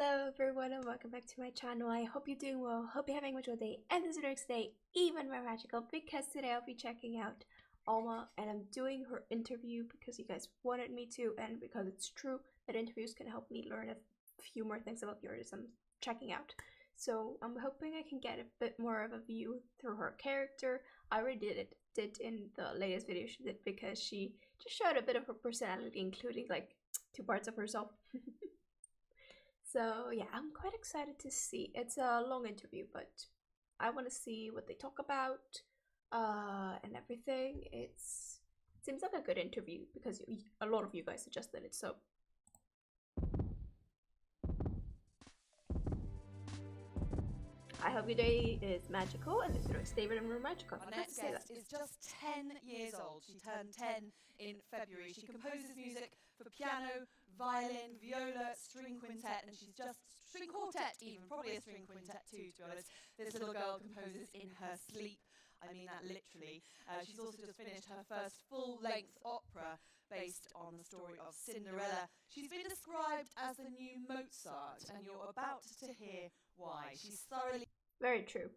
Hello everyone and welcome back to my channel. I hope you're doing well, hope you're having a wonderful day, and this video today even more magical because today I'll be checking out Alma and I'm doing her interview because you guys wanted me to and because it's true that interviews can help me learn a few more things about the artist I'm checking out. So I'm hoping I can get a bit more of a view through her character. I already did in the latest video she did because she just showed a bit of her personality, including like 2 parts of herself. So yeah, I'm quite excited to see. It's a long interview, but I want to see what they talk about and everything. It seems like a good interview because a lot of you guys suggested it. So I hope your day is magical and this video is stable and more magical. Our next guest is just 10 years old. She turned 10 in February. She composes music for piano, violin, viola, string quintet, and she's just string quartet even, probably a string quintet too, to be honest. This little girl composes in her sleep. I mean that literally. She's also just finished her first full-length opera based on the story of Cinderella. She's been described as the new Mozart, and you're about to hear why. She's thoroughly... Very true.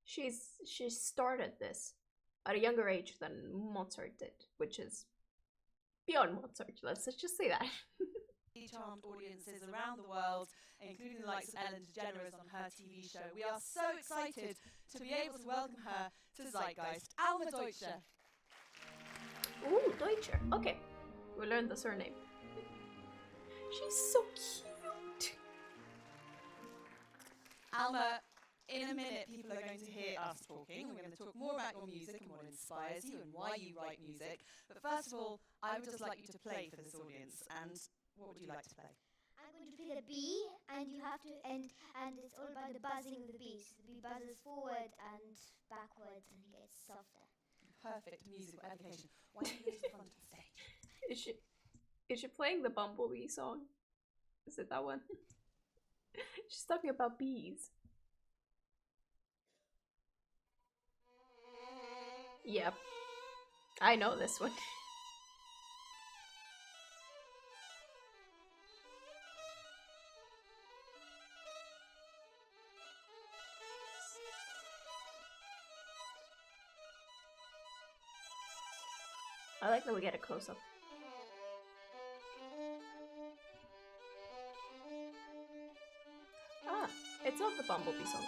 She started this at a younger age than Mozart did, which is beyond Mozart. Let's just say that. Charmed audiences around the world, including the likes of Ellen DeGeneres on her TV show. We are so excited to be able to welcome her to Zeitgeist, Alma Deutscher. Ooh, Deutscher. Okay, we learned the surname. She's so cute. Alma, in a minute people are going to hear us talking. We're going to talk more about your music and what inspires you and why you write music. But first of all, I would just like you to play for this audience. And what would you like to play? I'm going to play the bee, and you have to and it's all about the buzzing of the bee. So the bee buzzes forward and backwards and gets softer. Perfect musical education. Why don't you go to the front of the stage? Is she playing the Bumblebee song? Is it that one? She's talking about bees. Yep. I know this one. I like that we get a close-up. Ah, it's not the Bumblebee song.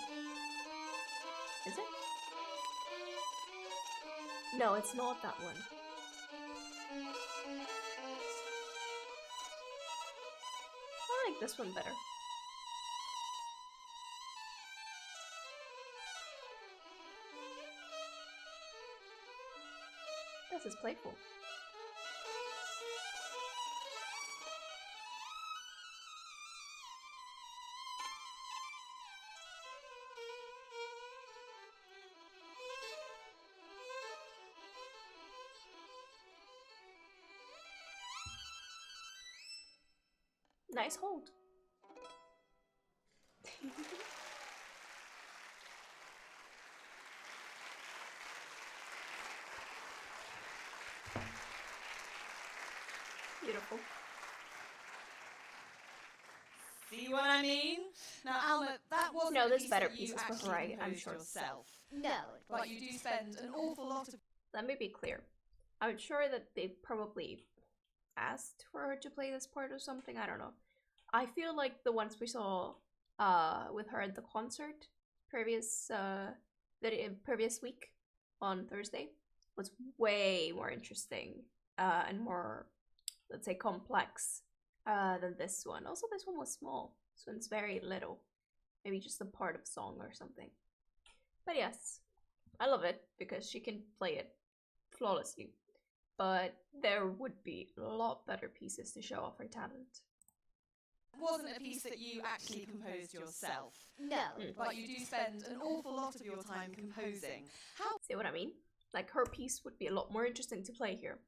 Is it? No, it's not that one. I like this one better. This is playful. Nice hold. Beautiful. See what I mean? Now, Alma, that wasn't no, a there's piece better that you pieces for actually her, I'm composed sure. yourself. No, But you do spend an awful lot of... Let me be clear. I'm sure that they probably asked for her to play this part or something. I don't know. I feel like the ones we saw with her at the concert previous week on Thursday was way more interesting and more, let's say, complex than this one. Also, this one was small. This one's very little. Maybe just a part of a song or something. But yes, I love it because she can play it flawlessly. But there would be a lot better pieces to show off her talent. It wasn't a piece that you actually composed yourself. no. But you do spend an awful lot of your time composing. How See what I mean? Like, her piece would be a lot more interesting to play here.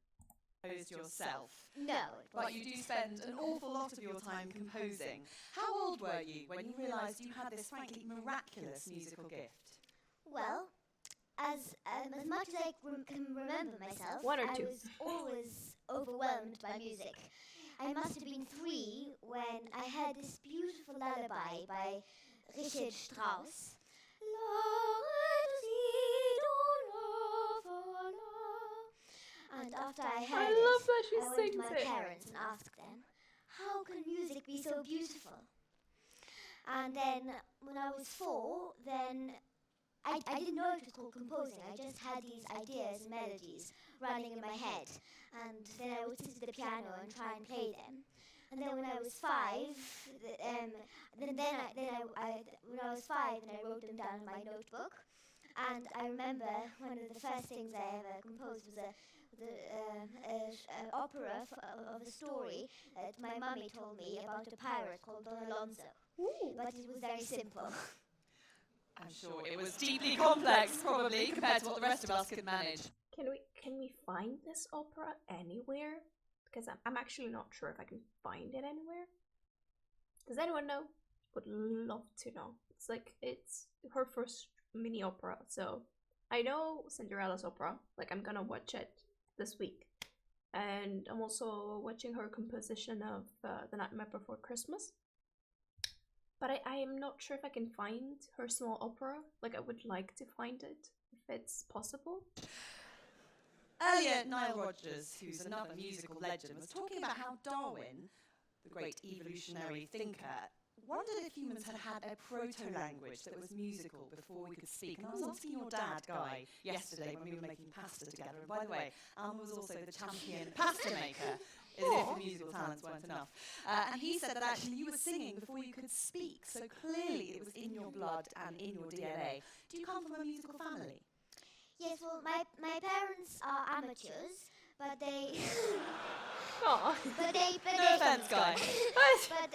composed yourself? No. But you do spend an awful lot of your time composing. How old were you when you realised you had this frankly miraculous musical gift? Well, as much as I can remember myself, One or I two. was always overwhelmed by music. I must have been 3 when I heard this beautiful lullaby by Richard Strauss. And after I heard I love that she I went to sings my it. parents and asked them, how can music be so beautiful? And then when I was 4, then I didn't know it was called composing. I just had these ideas and melodies running in my head. And then I would sit at the piano and try and play them. And then when I was 5, when I was 5, then I wrote them down in my notebook. And I remember one of the first things I ever composed was an opera of a story that my mummy told me about a pirate called Don Alonso. Ooh. But it was very simple. I'm sure it was deeply complex, probably, compared to what the rest of us could manage. Can we find this opera anywhere? Because I'm actually not sure if I can find it anywhere. Does anyone know? Would love to know. It's her first mini opera, so I know Cinderella's opera. Like, I'm gonna watch it this week, and I'm also watching her composition of The Nightmare Before Christmas. But I am not sure if I can find her small opera. Like, I would like to find it if it's possible. Earlier, Nile Rodgers, who's another musical legend, was talking about how Darwin, the great evolutionary thinker, wondered if humans had had a proto-language that was musical before we could speak. And I was asking your dad, Guy, yesterday when we were making pasta together. And by the way, Alma was also the champion pasta maker, as if the musical talents weren't enough. And he said that actually you were singing before you could speak. So clearly it was in your blood and in your DNA. Do you come from a musical family? Yes, well, my parents are amateurs, but they... Aw. No offense, Guy. But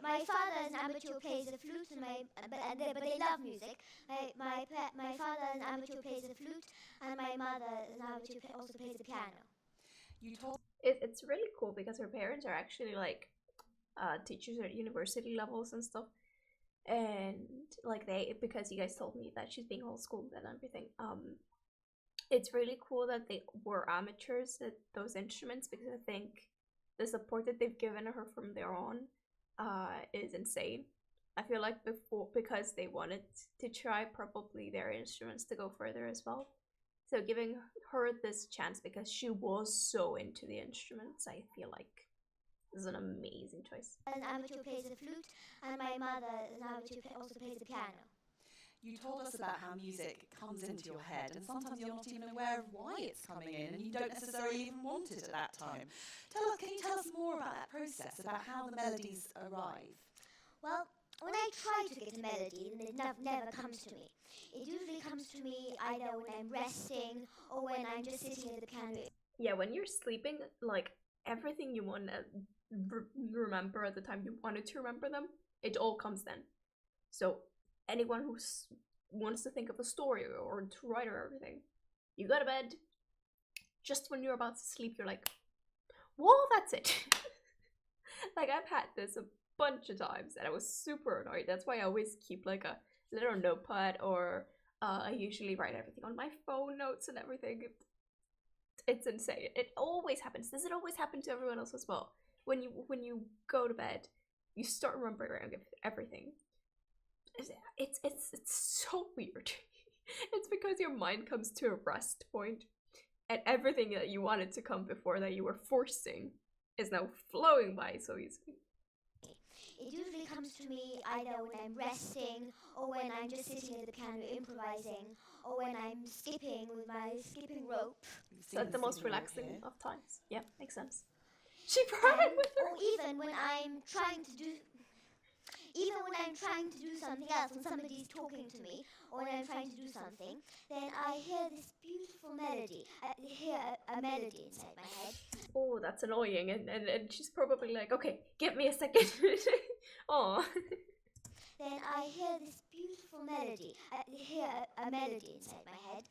my father is an amateur, plays the flute, and but they love music. My father is an amateur, plays the flute, and my mother is an amateur, also plays the piano. You told It's really cool because her parents are actually like teachers at university levels and stuff. And like because you guys told me that she's being homeschooled and everything, it's really cool that they were amateurs at those instruments, because I think the support that they've given her from there on is insane. I feel like because they wanted to try probably their instruments to go further as well. So giving her this chance because she was so into the instruments, I feel like is an amazing choice. An amateur plays the flute, and my mother is an amateur, also plays the piano. You told us about how music comes into your head, and sometimes you're not even aware of why it's coming in, and you don't necessarily even want it at that time. Can you tell us more about that process, about how the melodies arrive? Well, when I try to get a melody, then it never comes to me. It usually comes to me either when I'm resting or when I'm just sitting at the piano. Yeah, when you're sleeping, like everything you want to remember at the time you wanted to remember them, it all comes then. So anyone who wants to think of a story or to write or everything, you go to bed, just when you're about to sleep, you're like, well, that's it. Like, I've had this a bunch of times and I was super annoyed. That's why I always keep like a little notepad, or I usually write everything on my phone notes and everything. It's insane. It always happens. Does it always happen to everyone else as well? When you go to bed, you start remembering everything. It's so weird. It's because your mind comes to a rest point, and everything that you wanted to come before that you were forcing is now flowing by so easily. It usually comes to me either when I'm resting or when I'm just sitting at the piano improvising, or when I'm skipping with my skipping rope. It's like the most relaxing of times. Yeah, makes sense. She brought it with her. Or even when I'm trying to do something else and somebody's talking to me, or when I'm trying to do something, then I hear this beautiful melody. I hear a melody inside my head. Oh, that's annoying. And she's probably like, okay, give me a second. Oh. Then I hear this beautiful melody. I hear a melody inside my head.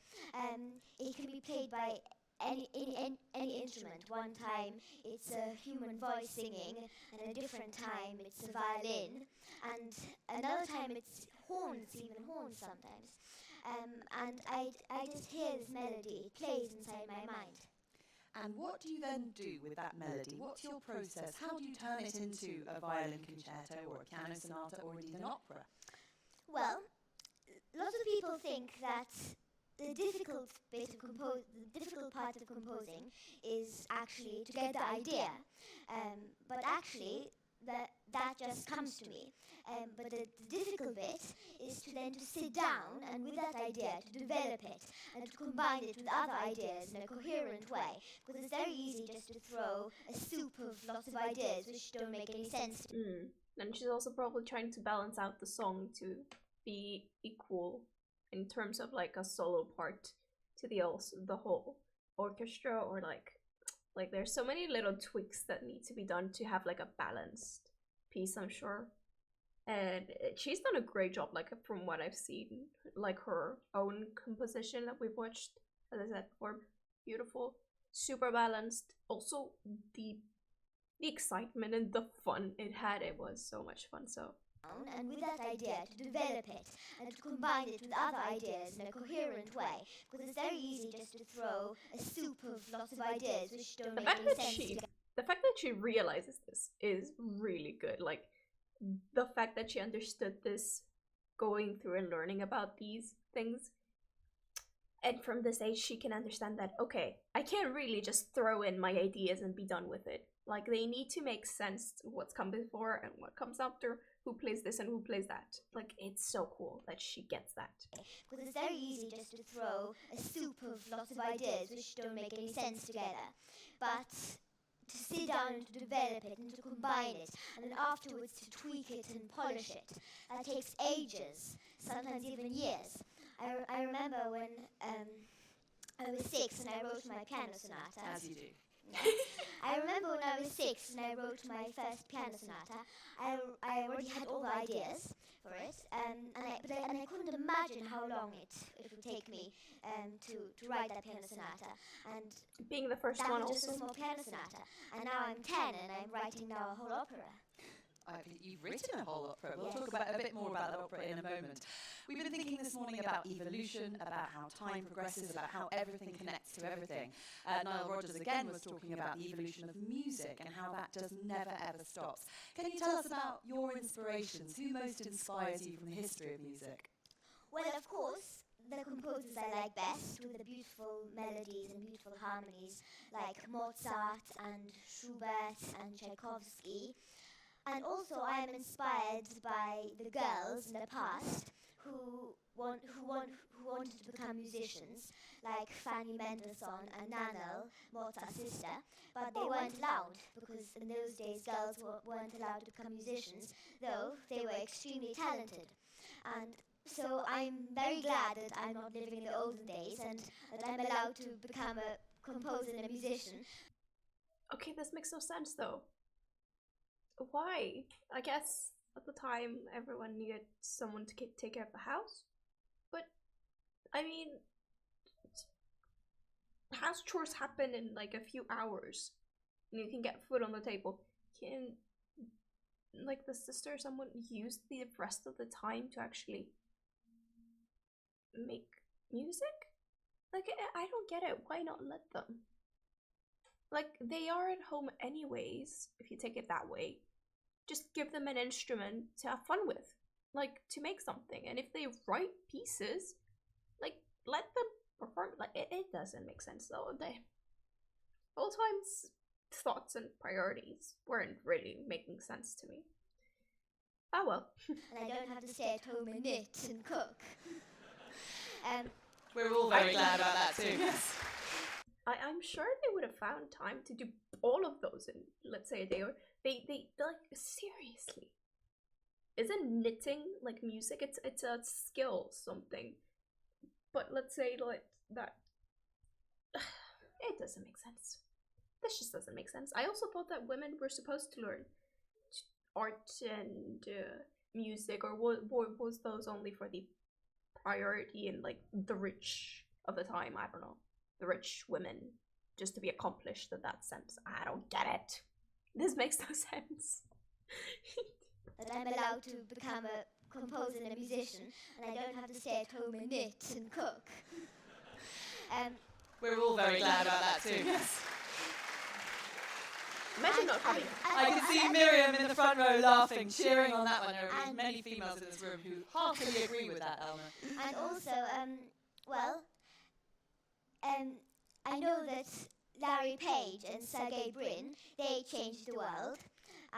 It can be played by any instrument. One time it's a human voice singing, and a different time it's a violin, and another time it's horns, even horns sometimes. And I just hear this melody. It plays inside my mind. And what do you then do with that melody? What's your process? How do you turn it into a violin concerto or a piano sonata or indeed an opera? Well, lots of people think that the difficult part of composing is actually to get the idea, but actually that just comes to me. But the difficult bit is to sit down and with that idea to develop it and to combine it with other ideas in a coherent way, because it's very easy just to throw a soup of lots of ideas which don't make any sense. And she's also probably trying to balance out the song to be equal in terms of like a solo part to the whole orchestra, or like there's so many little tweaks that need to be done to have like a balanced piece, I'm sure. And she's done a great job, like from what I've seen, like her own composition that we've watched, as I said before, beautiful, super balanced. Also the excitement and the fun it had, it was so much fun. So and with that idea to develop it and to combine it with other ideas in a coherent way, because it's very easy just to throw a soup of lots of ideas which don't make any sense. The fact that she realizes this is really good. Like the fact that she understood this going through and learning about these things, and from this age she can understand that, okay, I can't really just throw in my ideas and be done with it. Like they need to make sense to what's come before and what comes after, who plays this and who plays that. Like it's so cool that she gets that. Because it's very easy just to throw a soup of lots of ideas which don't make any sense together, but to sit down and to develop it and to combine it, and then afterwards to tweak it and polish it, that takes ages, sometimes even years. I remember when I was 6 and I wrote my piano sonata. As you do. I remember when I was 6 and I wrote my first piano sonata, I already had all the ideas for it, and I couldn't imagine how long it would take me to write that piano sonata. And being the first that one was just also. a small piano sonata, and now I'm 10 and I'm writing now a whole opera. You've written a whole opera. We'll Yes. talk about a bit more about that opera in a moment. We've been thinking this morning about evolution, about how time progresses, about how everything connects to everything. Nile Rodgers again was talking about the evolution of music and how that just never ever stops. Can you tell us about your inspirations? Who most inspires you from the history of music? Well, of course, the composers I like best, with the beautiful melodies and beautiful harmonies, like Mozart and Schubert and Tchaikovsky. And also I am inspired by the girls in the past who wanted to become musicians, like Fanny Mendelssohn and Nannerl, Mozart's sister, but they weren't allowed, because in those days girls weren't allowed to become musicians, though they were extremely talented. And so I'm very glad that I'm not living in the olden days and that I'm allowed to become a composer and a musician. Okay, this makes no sense though. Why? I guess at the time everyone needed someone to take care of the house. But I mean, house chores happen in like a few hours. And you can get food on the table. Can like the sister or someone use the rest of the time to actually make music? Like I don't get it. Why not let them? Like they are at home anyways, if you take it that way. Just give them an instrument to have fun with, like to make something. And if they write pieces, like let them perform. Like it doesn't make sense though. Old times thoughts and priorities weren't really making sense to me. Oh well. And I don't have to stay at home and knit and cook. We're all very glad about that too. Yes. I'm sure they would have found time to do all of those in, let's say, a day. Or they like, seriously, isn't knitting like music? It's a skill, something. But let's say like that, it doesn't make sense. This just doesn't make sense. I also thought that women were supposed to learn art and music, or was those only for the priority and like the rich of the time? I don't know. The rich women, just to be accomplished in that sense. I don't get it. This makes no sense. That I'm allowed to become a composer and a musician, and I don't have to stay at home and knit and cook. We're all very glad about that too. Yes. Imagine not having. I can see Miriam in the front row laughing, cheering on that one. There are many females in this room who heartily agree with that, Alma. And also, I know that Larry Page and Sergey Brin, they changed the world,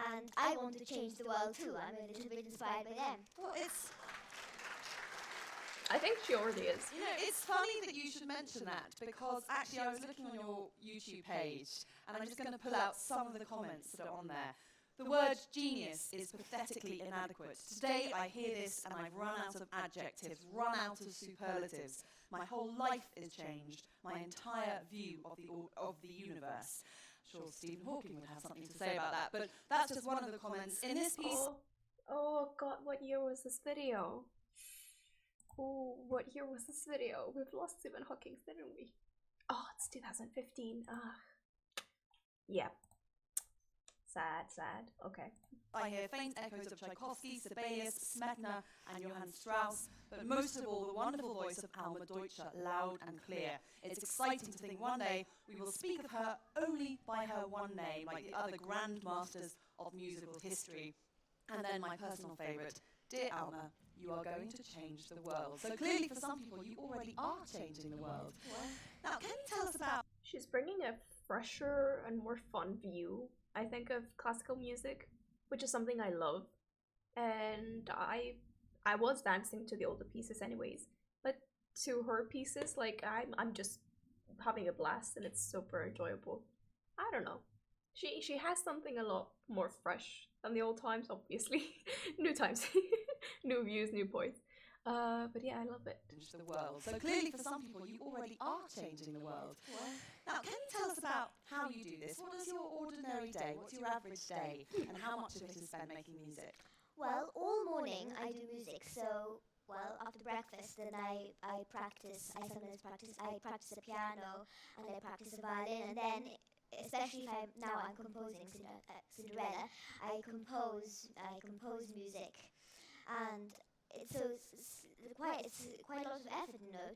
and I want to change the world too. I'm a little bit inspired by them. Well, I think she already is. you know, it's funny that you should mention that, because actually I was looking on your YouTube page, and I'm just going to pull out some of the comments that are on there. The word genius is pathetically inadequate. Today I hear this and I've run out of adjectives, run out of superlatives. My whole life is changed, my entire view of the universe. I'm sure Stephen Hawking would have something to say about that, but that's just one of the comments. In this piece... Oh god, what year was this video? Oh, what year was this video? We've lost Stephen Hawking, didn't we? Oh, it's 2015. Yeah. Sad. Okay. I hear faint echoes of Tchaikovsky, Sibelius, Smetana, and Johann Strauss, but most of all, the wonderful voice of Alma Deutscher, loud and clear. It's exciting to think one day we will speak of her only by her one name, like the other grand masters of musical history. And then my personal favourite, dear Alma, you are going to change the world. So clearly for some people, you already are changing the world. Now, can you tell us about... She's bringing a fresher and more fun view, I think, of classical music, which is something I love. And I was dancing to the older pieces anyways, but to her pieces, like, I'm just having a blast and it's super enjoyable. I don't know. She has something a lot more fresh than the old times, obviously. New times. New views, new points. But yeah, I love it. The world. So clearly for some people, you already are changing the world. Now, can you tell us about how you do this? What is your ordinary day? What's your average day? And how much of it is spent making music? Well, all morning I do music, so, well, after breakfast then I practice, I practice the piano, and I practice the violin, and then, especially if I'm composing Cinderella, I compose music, and it's quite a lot of effort, you know,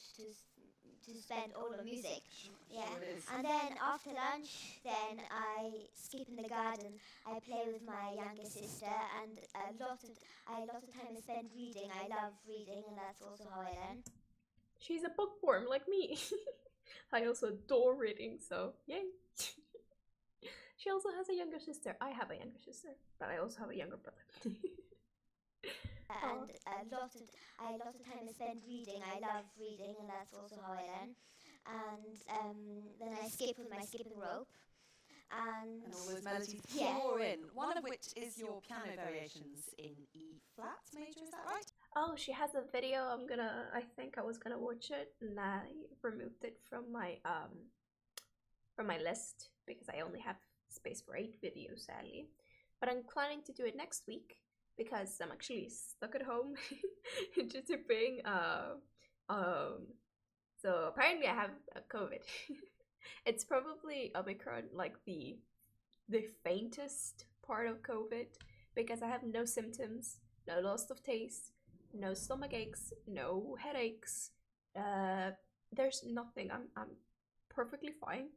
to spend all on music. Yeah. Sure And then after lunch, then I skip in the garden. I play with my younger sister, and a lot of time I spend reading. I love reading, and that's also how I learn. She's a bookworm like me. I also adore reading, so yay. She also has a younger sister. I have a younger sister, but I also have a younger brother. And a lot of time I spend reading. I love reading, and that's also how I learn. And then I skip with my skipping rope. And all those melodies yeah. pour in, one of which is your piano variations in E flat major, is that right? Oh, she has a video. I think I was gonna watch it, and I removed it from my list because I only have space for 8 videos, sadly. But I'm planning to do it next week because I'm actually stuck at home due to being so apparently I have COVID. It's probably Omicron, like the faintest part of COVID, because I have no symptoms, no loss of taste, no stomach aches, no headaches. There's nothing. I'm perfectly fine.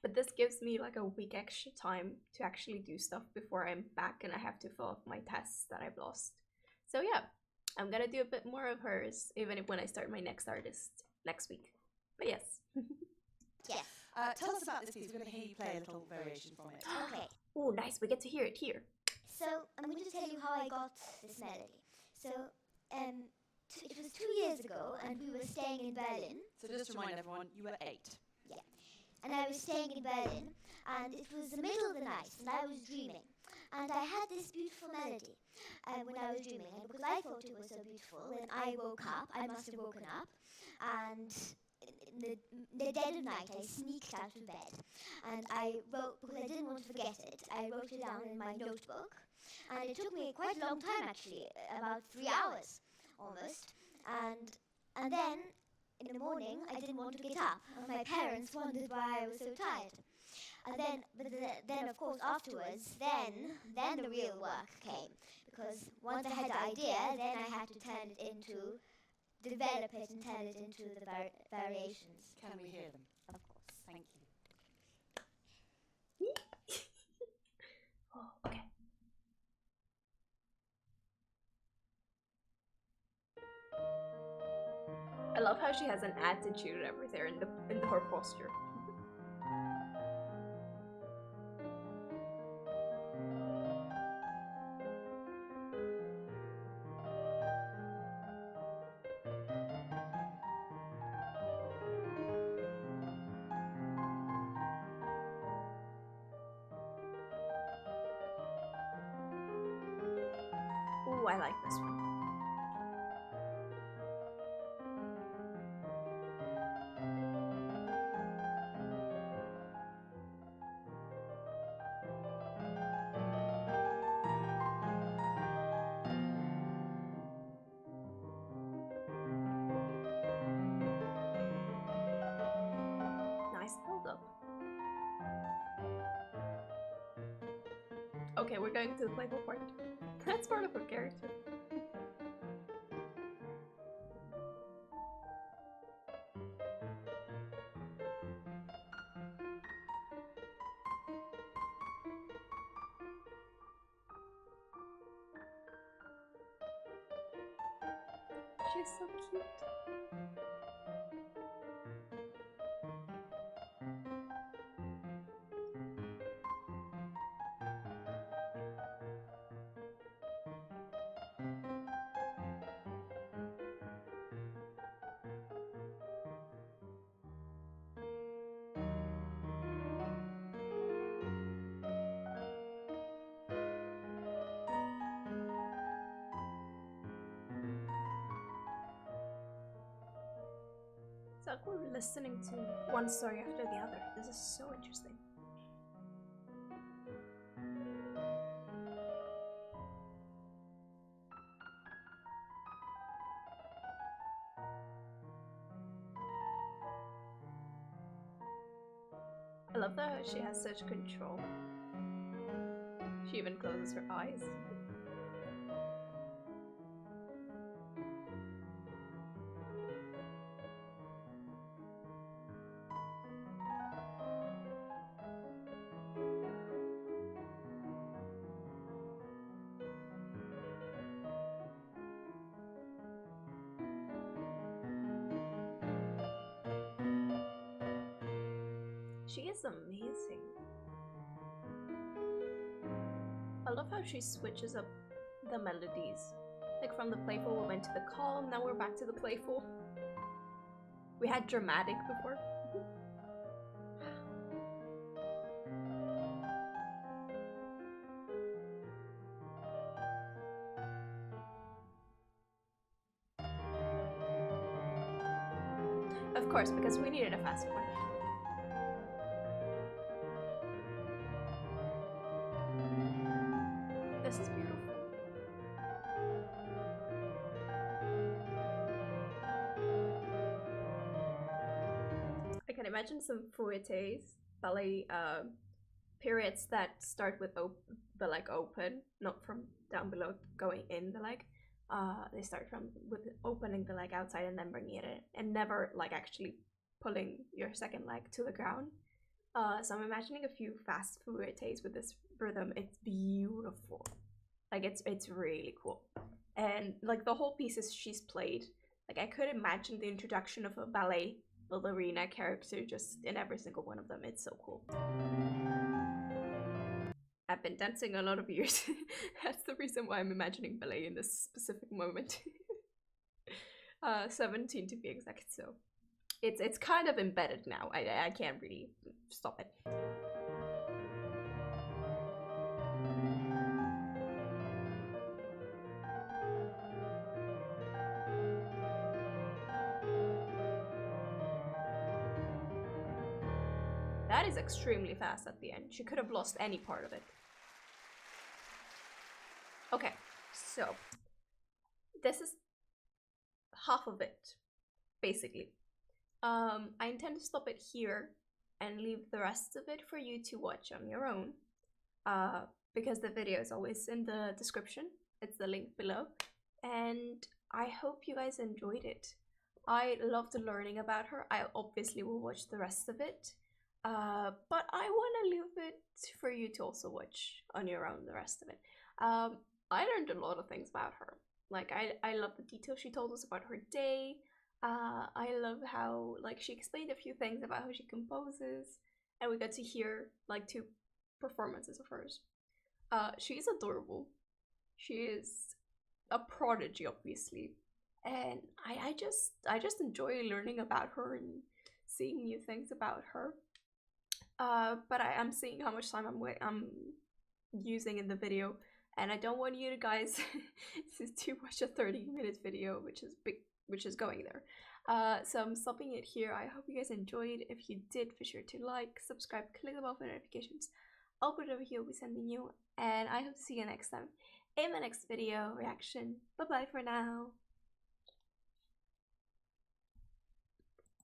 But this gives me like a week extra time to actually do stuff before I'm back and I have to fill up my tests that I've lost. So yeah, I'm gonna do a bit more of hers, even when I start my next artist next week. But yes. Yes. Tell us about this piece. We're going to hear you play a little variation from it. Okay. Oh, nice. We get to hear it here. So I'm going to tell you how I got this melody. So it was 2 years ago, and we were staying in Berlin. So just to remind everyone, you were 8. Yeah. And I was staying in Berlin, and it was the middle of the night, and I was dreaming. And I had this beautiful melody when I was dreaming, and because I thought it was so beautiful, when I woke up, I must have woken up, and in the dead of night, I sneaked out of bed, and I wrote, because I didn't want to forget it, I wrote it down in my notebook, and it took me quite a long time, actually, about 3 hours, almost, and then, in the morning, I didn't want to get up, and my parents wondered why I was so tired. And then of course, afterwards, then the real work came, because once I had the idea, then I had to develop it and turn it into the variations. Can we hear them? Of course. Thank you. how she has an attitude over there in her posture. Ooh, I like this one. Nice build up. Okay, we're going to the playful part. That's part of her character. She's so cute. It's like we're listening to one story after the other. This is so interesting. I love that she has such control. She even closes her eyes. She is amazing. I love how she switches up the melodies. Like from the playful we went to the calm, now we're back to the playful. We had dramatic before. Of course, because we needed a fast one. This is beautiful. I can imagine some fouettes, ballet periods that start with the leg open, not from down below going in the leg. They start from with opening the leg outside and then bringing it in, and never like actually pulling your second leg to the ground. So I'm imagining a few fast fouettes with this rhythm. It's beautiful. Like it's really cool. And like the whole pieces she's played, like I could imagine the introduction of a ballet ballerina character just in every single one of them. It's so cool. I've been dancing a lot of years. That's the reason why I'm imagining ballet in this specific moment. 17 to be exact, so it's kind of embedded now. I can't really stop it. That is extremely fast at the end. She could have lost any part of it. Okay, so this is half of it, basically. I intend to stop it here and leave the rest of it for you to watch on your own, because the video is always in the description. It's the link below, and I hope you guys enjoyed it. I loved learning about her. I obviously will watch the rest of it, but I want to leave it for you to also watch on your own the rest of it. I learned a lot of things about her. Like I love the details she told us about her day. I love how like she explained a few things about how she composes, and we got to hear like 2 performances of hers. She's adorable. She is a prodigy, obviously, and I just enjoy learning about her and seeing new things about her. But I am seeing how much time I'm using in the video, and I don't want you guys to watch a 30-minute video, which is big, which is going there. So I'm stopping it here. I hope you guys enjoyed. If you did, be sure to like, subscribe, click the bell for notifications. I'll put it over here, will be sending you, and I hope to see you next time in my next video reaction. Bye bye for now.